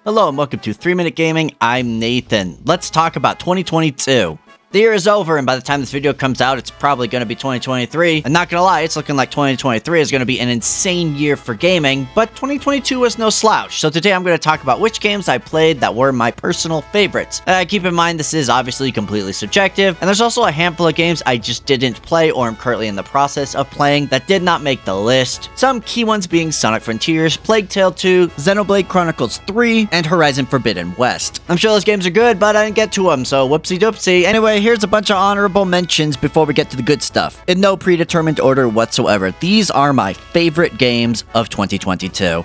Hello and welcome to 3 Minute Gaming. I'm Nathan. Let's talk about 2022. The year is over, and by the time this video comes out, it's probably going to be 2023. And not gonna lie, it's looking like 2023 is going to be an insane year for gaming, but 2022 was no slouch. So today I'm going to talk about which games I played that were my personal favorites. Keep in mind, this is obviously completely subjective, and there's also a handful of games I just didn't play or am currently in the process of playing that did not make the list. Some key ones being Sonic Frontiers, Plague Tale 2, Xenoblade Chronicles 3, and Horizon Forbidden West. I'm sure those games are good, but I didn't get to them, so whoopsie doopsie. Anyway, here's a bunch of honorable mentions before we get to the good stuff. In no predetermined order whatsoever, these are my favorite games of 2022.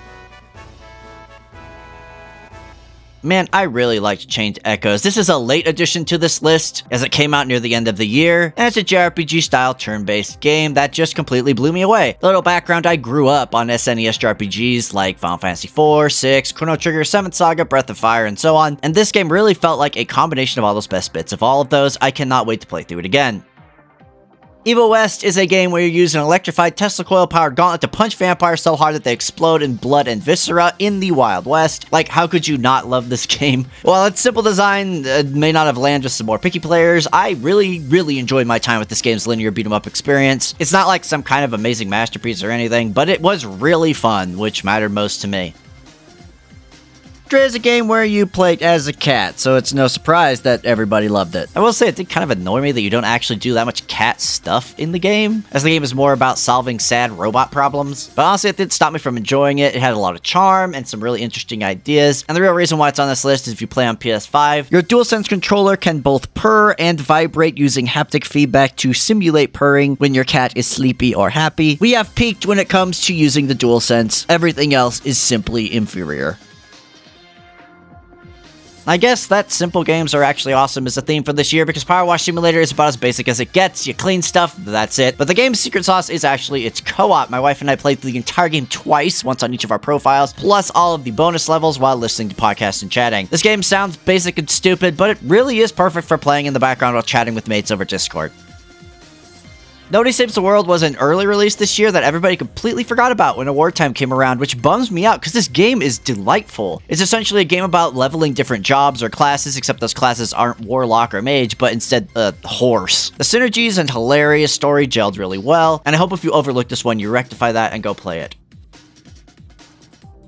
Man, I really liked Chained Echoes. This is a late addition to this list, as it came out near the end of the year, and it's a JRPG-style turn-based game that just completely blew me away. A little background, I grew up on SNES JRPGs like Final Fantasy IV, 6, Chrono Trigger, 7th Saga, Breath of Fire, and so on, and this game really felt like a combination of all those best bits of all of those. I cannot wait to play through it again. Evil West is a game where you use an electrified Tesla coil-powered gauntlet to punch vampires so hard that they explode in blood and viscera in the Wild West. Like, how could you not love this game? While its simple design may not have landed with some more picky players, I really enjoyed my time with this game's linear beat-em-up experience. It's not like some kind of amazing masterpiece or anything, but it was really fun, which mattered most to me. Stray is a game where you played as a cat, so it's no surprise that everybody loved it. I will say it did kind of annoy me that you don't actually do that much cat stuff in the game, as the game is more about solving sad robot problems. But honestly, it didn't stop me from enjoying it. It had a lot of charm and some really interesting ideas, and the real reason why it's on this list is if you play on PS5, your DualSense controller can both purr and vibrate using haptic feedback to simulate purring when your cat is sleepy or happy. We have peaked when it comes to using the DualSense. Everything else is simply inferior. I guess that simple games are actually awesome is a theme for this year because Power Wash Simulator is about as basic as it gets. You clean stuff, that's it. But the game's secret sauce is actually its co-op. My wife and I played through the entire game twice, once on each of our profiles, plus all of the bonus levels while listening to podcasts and chatting. This game sounds basic and stupid, but it really is perfect for playing in the background while chatting with mates over Discord. Nobody Saves the World was an early release this year that everybody completely forgot about when award time came around, which bums me out because this game is delightful. It's essentially a game about leveling different jobs or classes, except those classes aren't Warlock or Mage, but instead Horse. The synergies and hilarious story gelled really well, and I hope if you overlook this one, you rectify that and go play it.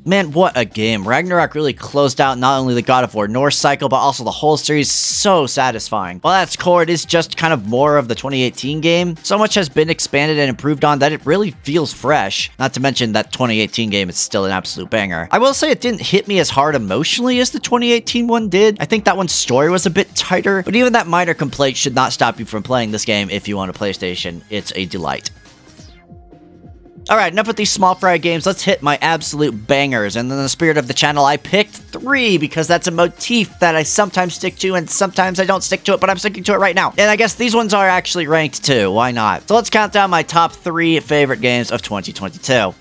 Man, what a game. Ragnarok really closed out not only the God of War Norse cycle, but also the whole series. So satisfying. While at its core, it is just kind of more of the 2018 game. So much has been expanded and improved on that it really feels fresh. Not to mention that 2018 game is still an absolute banger. I will say it didn't hit me as hard emotionally as the 2018 one did. I think that one's story was a bit tighter, but even that minor complaint should not stop you from playing this game if you own a PlayStation. It's a delight. Alright, enough with these small fry games, let's hit my absolute bangers, and in the spirit of the channel, I picked 3, because that's a motif that I sometimes stick to, and sometimes I don't stick to it, but I'm sticking to it right now. And I guess these ones are actually ranked too, why not? So let's count down my top 3 favorite games of 2022.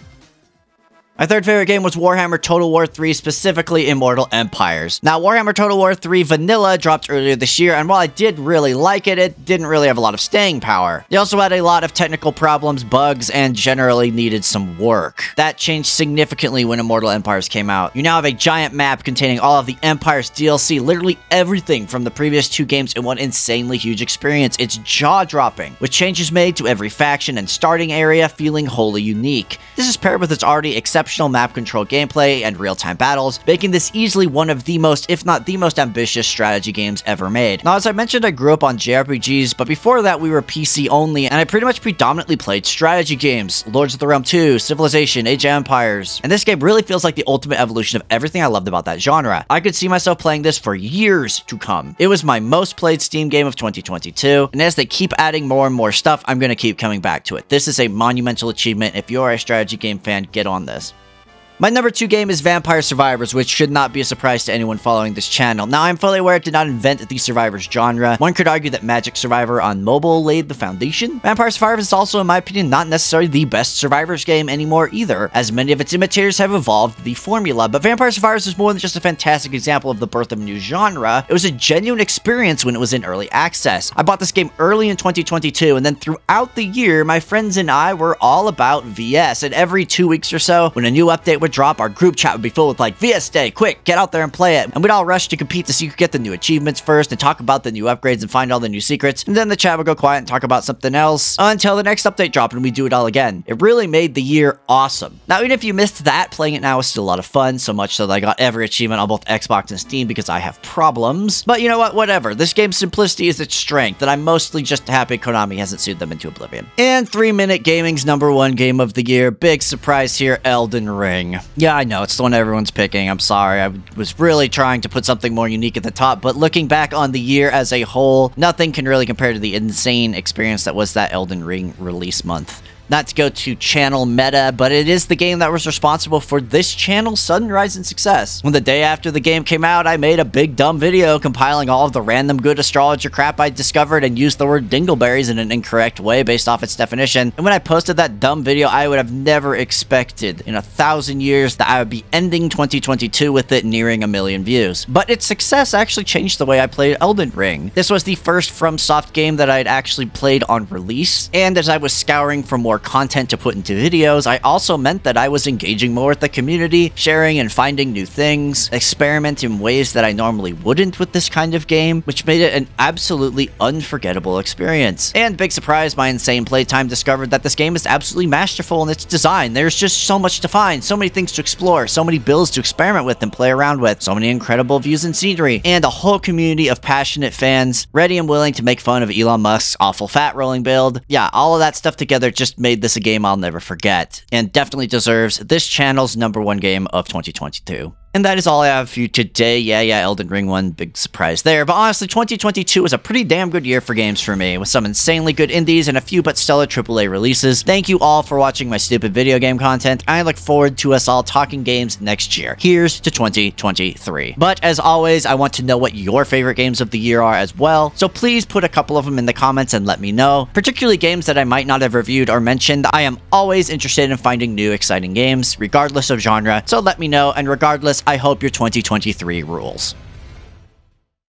My third favorite game was Warhammer Total War 3, specifically Immortal Empires. Now, Warhammer Total War 3 Vanilla dropped earlier this year, and while I did really like it, it didn't really have a lot of staying power. It also had a lot of technical problems, bugs, and generally needed some work. That changed significantly when Immortal Empires came out. You now have a giant map containing all of the Empire's DLC, literally everything from the previous 2 games in one insanely huge experience. It's jaw-dropping, with changes made to every faction and starting area feeling wholly unique. This is paired with its already exceptional map control gameplay and real-time battles, making this easily one of the most, if not the most ambitious strategy games ever made. Now, as I mentioned, I grew up on JRPGs, but before that we were PC only, and I pretty much predominantly played strategy games, Lords of the Realm 2, Civilization, Age of Empires, and this game really feels like the ultimate evolution of everything I loved about that genre. I could see myself playing this for years to come. It was my most played Steam game of 2022, and as they keep adding more and more stuff, I'm gonna keep coming back to it. This is a monumental achievement. If you're a strategy game fan, get on this. My number 2 game is Vampire Survivors, which should not be a surprise to anyone following this channel. Now, I'm fully aware it did not invent the Survivors genre. One could argue that Magic Survivor on mobile laid the foundation. Vampire Survivors is also, in my opinion, not necessarily the best Survivors game anymore either, as many of its imitators have evolved the formula. But Vampire Survivors is more than just a fantastic example of the birth of a new genre. It was a genuine experience when it was in early access. I bought this game early in 2022, and then throughout the year, my friends and I were all about VS, and every 2 weeks or so, when a new update would would drop, our group chat would be filled with like, VS Day, quick, get out there and play it. And we'd all rush to compete to see who could get the new achievements first and talk about the new upgrades and find all the new secrets. And then the chat would go quiet and talk about something else until the next update dropped and we do it all again. It really made the year awesome. Now, even if you missed that, playing it now is still a lot of fun, so much so that I got every achievement on both Xbox and Steam because I have problems. But you know what? Whatever. This game's simplicity is its strength, and I'm mostly just happy Konami hasn't sued them into oblivion. And 3-Minute Gaming's #1 game of the year. Big surprise here, Elden Ring. Yeah, I know, it's the one everyone's picking. I'm sorry. I was really trying to put something more unique at the top, but looking back on the year as a whole, nothing can really compare to the insane experience that was that Elden Ring release month. Not to go to channel meta, but it is the game that was responsible for this channel's sudden rise in success. When the day after the game came out, I made a big dumb video compiling all of the random good astrologer crap I discovered and used the word dingleberries in an incorrect way based off its definition. And when I posted that dumb video, I would have never expected in 1,000 years that I would be ending 2022 with it nearing 1 million views. But its success actually changed the way I played Elden Ring. This was the first FromSoft game that I had actually played on release, and as I was scouring for more content to put into videos, I also meant that I was engaging more with the community, sharing and finding new things, experiment in ways that I normally wouldn't with this kind of game, which made it an absolutely unforgettable experience. And big surprise, my insane playtime discovered that this game is absolutely masterful in its design. There's just so much to find, so many things to explore, so many builds to experiment with and play around with, so many incredible views and scenery, and a whole community of passionate fans ready and willing to make fun of Elon Musk's awful fat rolling build. Yeah, all of that stuff together just made this a game I'll never forget, and definitely deserves this channel's #1 game of 2022. And that is all I have for you today. Yeah, Elden Ring one, big surprise there. But honestly, 2022 was a pretty damn good year for games for me, with some insanely good indies and a few but stellar AAA releases. Thank you all for watching my stupid video game content. I look forward to us all talking games next year. Here's to 2023. But as always, I want to know what your favorite games of the year are as well, so please put a couple of them in the comments and let me know, particularly games that I might not have reviewed or mentioned. I am always interested in finding new exciting games, regardless of genre, so let me know, and regardless, I hope your 2023 rules.